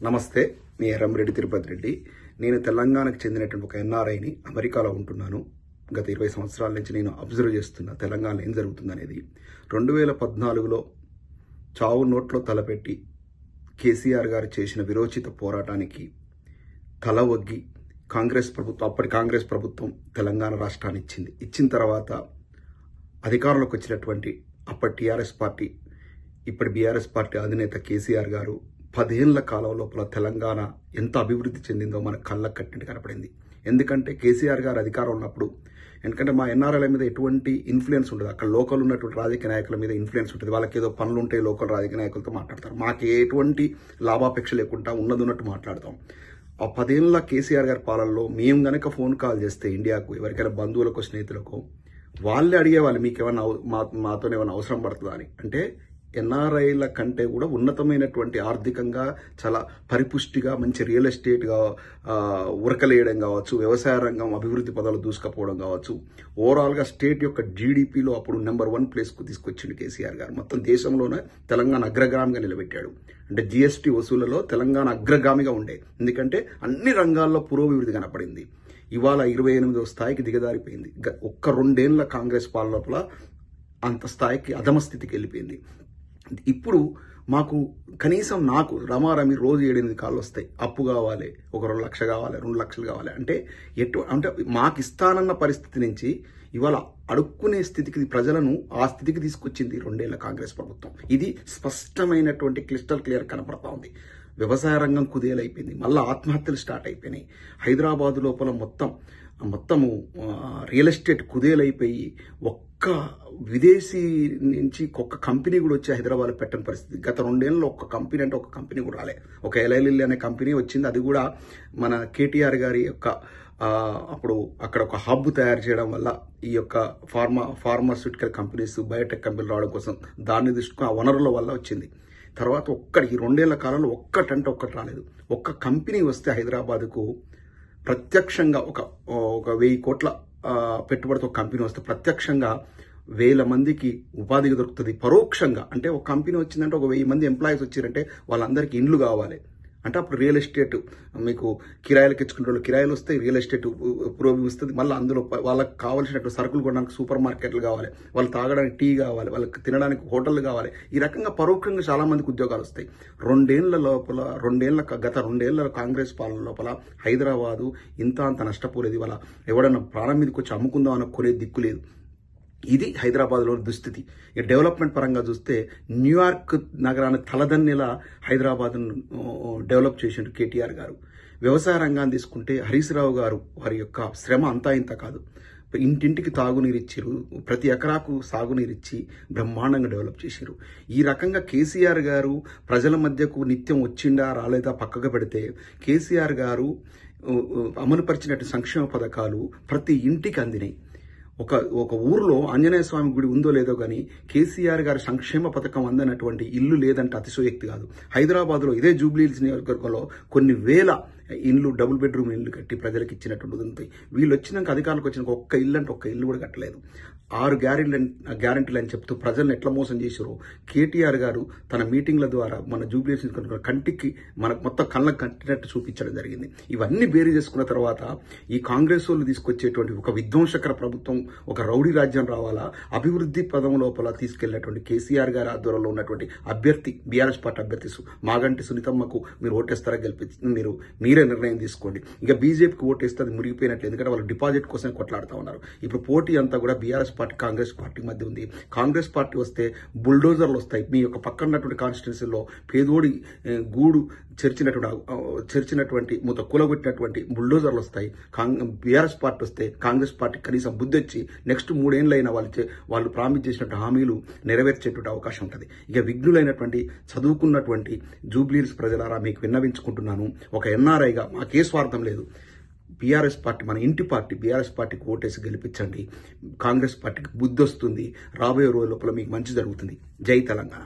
నమస్తే, మీ ఎర్రంరెడ్డి తిరుపతి రెడ్డి. నేను తెలంగాణకు చెందినటువంటి ఒక ఎన్ఆర్ఐని. అమెరికాలో ఉంటున్నాను. గత 20 సంవత్సరాల నుంచి నేను అబ్జర్వ్ చేస్తున్నా తెలంగాణలో ఏం జరుగుతుందనేది. 2014లో చావు నోట్లో తలపెట్టి కేసీఆర్ గారు చేసిన విరోచిత పోరాటానికి తల ఒగ్గి అప్పటి కాంగ్రెస్ ప్రభుత్వం తెలంగాణ రాష్ట్రాన్ని ఇచ్చింది. ఇచ్చిన తర్వాత అధికారంలోకి వచ్చినటువంటి అప్పటి టీఆర్ఎస్ పార్టీ, ఇప్పటి బీఆర్ఎస్ పార్టీ అధినేత కేసీఆర్ గారు 10 ఏళ్ల కాలం లోపల తెలంగాణ ఎంత అభివృద్ధి చెందిందో మనకు కళ్ళకు కట్టినట్టు కనపడింది. ఎందుకంటే కేసీఆర్ గారు అధికారం ఉన్నప్పుడు, ఎందుకంటే మా ఎన్ఆర్ఐల మీద ఎటువంటి ఇన్ఫ్లుయెన్స్ ఉండదు. అక్కడ లోకల్ ఉన్నటువంటి రాజకీయ నాయకుల మీద ఇన్ఫ్లుయెన్స్ ఉంటుంది. వాళ్ళకి ఏదో పనులు ఉంటాయి, లోకల్ రాజకీయ నాయకులతో మాట్లాడతారు. మాకు ఎటువంటి లాభాపేక్ష లేకుండా ఉన్నట్టు మాట్లాడతాం. ఆ 10 ఏళ్ల కేసీఆర్ గారి పాలనలో మేము గనక ఫోన్ కాల్ చేస్తే ఇండియాకు ఎవరికైనా బంధువులకు స్నేహితులకు, వాళ్ళే అడిగేవాళ్ళు మీకేమన్నా మాతో ఏమైనా అవసరం పడుతుందా అని. అంటే ఎన్ఆర్ఐల కంటే కూడా ఉన్నతమైనటువంటి ఆర్థికంగా చాలా పరిపుష్టిగా మంచి రియల్ ఎస్టేట్గా ఉరకలేయడం కావచ్చు, వ్యవసాయ రంగం అభివృద్ధి పదాలు దూసుకపోవడం కావచ్చు, ఓవరాల్గా స్టేట్ యొక్క జీడిపిలో అప్పుడు నెంబర్ 1 ప్లేస్కు తీసుకొచ్చిండు కేసీఆర్ గారు. మొత్తం దేశంలోనే తెలంగాణ అగ్రగామిగా నిలబెట్టాడు. అంటే జీఎస్టీ వసూళ్లలో తెలంగాణ అగ్రగామిగా ఉండే, ఎందుకంటే అన్ని రంగాల్లో పురోభివృద్ధి కనపడింది. ఇవాళ 28వ స్థాయికి దిగజారిపోయింది. ఒక్క 2 ఏళ్ల కాంగ్రెస్ పాలన లోపల అంత స్థాయికి అధమ స్థితికి వెళ్ళిపోయింది. ఇప్పుడు మాకు కనీసం నాకు రమారమి రోజు 7-8 కాళ్ళు వస్తాయి. అప్పు కావాలి, ఒక 2 లక్షలు కావాలి, 2 లక్షలు కావాలి అంటే అంటే మాకు ఇస్తానన్న పరిస్థితి నుంచి ఇవాళ అడుక్కునే స్థితికి ప్రజలను ఆ స్థితికి తీసుకొచ్చింది 2 ఏళ్ల కాంగ్రెస్ ప్రభుత్వం. ఇది స్పష్టమైనటువంటి క్లిస్టల్ క్లియర్ కనపడతా ఉంది. వ్యవసాయ రంగం కుదేలైపోయింది. మళ్ళీ ఆత్మహత్యలు స్టార్ట్ అయిపోయినాయి. హైదరాబాద్ లోపల మొత్తము రియల్ ఎస్టేట్ కుదేలైపోయి ఒక్క విదేశీ నుంచి ఒక్క కంపెనీ కూడా వచ్చి హైదరాబాద్లో పెట్టని పరిస్థితి. గత 2 ఏళ్ళలో ఒక్క కంపెనీ అంటే ఒక కంపెనీ కూడా రాలే. ఒక ఎల్ఐఎల్ అనే కంపెనీ వచ్చింది. అది కూడా మన కేటీఆర్ గారి యొక్క అప్పుడు అక్కడ ఒక హబ్ తయారు చేయడం వల్ల ఈ యొక్క ఫార్మాస్యూటికల్ కంపెనీస్, బయోటెక్ కంపెనీలు రావడం కోసం దాన్ని దృష్టికి ఆ వనరుల వల్ల వచ్చింది. తర్వాత ఈ 2 ఏళ్ల కాలంలో ఒక్కటంటే ఒక్కటి రాలేదు. ఒక్క కంపెనీ వస్తే హైదరాబాద్కు ప్రత్యక్షంగా ఒక 1000 కోట్ల పెట్టుబడితో కంపెనీ వస్తే ప్రత్యక్షంగా 1000 మందికి ఉపాధికి దొరుకుతుంది. పరోక్షంగా అంటే ఒక కంపెనీ వచ్చిందంటే ఒక 1000 మంది ఎంప్లాయీస్ వచ్చారంటే వాళ్ళందరికీ ఇండ్లు కావాలి. అంటే అప్పుడు రియల్ ఎస్టేట్ మీకు కిరాయిలకు ఇచ్చుకునే వాళ్ళు కిరాయిలు వస్తాయి, రియల్ ఎస్టేట్ పురోభిస్తుంది. మళ్ళీ అందులో వాళ్ళకి కావాల్సినట్టు సరుకులు కొనడానికి సూపర్ మార్కెట్లు కావాలి, వాళ్ళు తాగడానికి టీ కావాలి, వాళ్ళకి తినడానికి హోటళ్లు కావాలి. ఈ రకంగా పరోక్షంగా చాలా మందికి ఉద్యోగాలు వస్తాయి. గత 2 ఏళ్ల కాంగ్రెస్ పాలన లోపల హైదరాబాదు అంత నష్టపోలేదు. ఇవాళ ఎవడన్నా ప్రాణం మీదకి వచ్చి అమ్ముకుందాం అన్న కొనే దిక్కు లేదు. ఇది హైదరాబాద్లోని దుస్థితి. డెవలప్మెంట్ పరంగా చూస్తే న్యూయార్క్ నగరాన్ని తలదన్నేలా హైదరాబాద్ను డెవలప్ చేసిండు కేటీఆర్ గారు. వ్యవసాయ రంగాన్ని తీసుకుంటే హరీష్ రావు గారు వారి యొక్క శ్రమ అంతా ఇంత కాదు. ఇంటింటికి తాగునీరు ఇచ్చారు, ప్రతి ఎకరాకు సాగునీరిచ్చి బ్రహ్మాండంగా డెవలప్ చేశారు. ఈ రకంగా కేసీఆర్ గారు ప్రజల మధ్యకు నిత్యం వచ్చిండా రాలేదా పక్కగా పెడితే, కేసీఆర్ గారు అమలుపరిచినట్టు సంక్షేమ పథకాలు ప్రతి ఇంటికి అందినాయి. ఒక ఊర్లో ఆంజనేయ స్వామి గుడి ఉందో లేదో కానీ కేసీఆర్ గారి సంక్షేమ పథకం అందనటువంటి ఇల్లు లేదంటే అతిశయోక్తి కాదు. హైదరాబాద్లో ఇదే జూబ్లీహిల్స్ నియోజకవర్గంలో కొన్ని వేల ఇండ్లు, డబుల్ బెడ్రూమ్ ఇండ్లు కట్టి ప్రజలకు ఇచ్చినటువంటి ఉంటాయి. వీళ్ళు వచ్చినాక అధికారులకు వచ్చినాక ఒక్క ఇల్లు అంటే ఒక్క ఇల్లు కూడా కట్టలేదు. 6 గ్యారెంటీలు అని చెప్తూ ప్రజలను ఎట్లా మోసం చేశారో కేటీఆర్ గారు తన మీటింగ్ల ద్వారా మన జూబ్లీహిల్స్ కంటికి మనకు మొత్తం కళ్ళకు కట్టినట్టు చూపించడం జరిగింది. ఇవన్నీ బేరీ చేసుకున్న తర్వాత ఈ కాంగ్రెస్ వాళ్ళు తీసుకొచ్చేటువంటి ఒక విధ్వంసకర ప్రభుత్వం, ఒక రౌడీ రాజ్యం రావాలా, అభివృద్ధి పదం లోపల తీసుకెళ్లినటువంటి కేసీఆర్ గారి ఆధ్వర్యంలో ఉన్నటువంటి అభ్యర్థి, బీఆర్ఎస్ పార్టీ అభ్యర్థి మాగంటి సునీతమ్మకు మీరు ఓటేస్తారా మీరే నిర్ణయం తీసుకోండి. ఇక బీజేపీకి ఓటేస్తే అది మురిగిపోయినట్లు, ఎందుకంటే వాళ్ళు డిపాజిట్ కోసం కొట్లాడుతూ ఉన్నారు. ఇప్పుడు పోటీ అంతా కూడా బీఆర్ఎస్ పార్టీ, కాంగ్రెస్ పార్టీ మధ్య ఉంది. కాంగ్రెస్ పార్టీ వస్తే బుల్డోజర్లు వస్తాయి. మీ యొక్క పక్కన ఉన్నటువంటి కాన్స్టిట్యున్సీలో పేదోడి గూడు చెరిచినటువంటి కూలగొట్టినటువంటి బుల్డోజర్లు వస్తాయి. బీఆర్ఎస్ పార్టీ వస్తే కాంగ్రెస్ పార్టీ కనీసం బుద్ధి వచ్చి నెక్స్ట్ 3 ఏళ్ళైనా వాళ్ళు ప్రామిస్ చేసినట్టు హామీలు నెరవేర్చేటువంటి అవకాశం ఉంటుంది. ఇక విఘ్నులైనటువంటి చదువుకున్నటువంటి జూబ్లీహిల్స్ ప్రజలారా మీకు విన్నవించుకుంటున్నాను, ఒక ఎన్ఆర్ఐగా మాకే స్వార్థం లేదు. బీఆర్ఎస్ పార్టీ మన ఇంటి పార్టీ, బీఆర్ఎస్ పార్టీకి ఓటేసి గెలిపించండి. కాంగ్రెస్ పార్టీకి బుద్ధి వస్తుంది. రాబోయే రోజుల లోపల మీకు మంచి జరుగుతుంది. జై తెలంగాణ.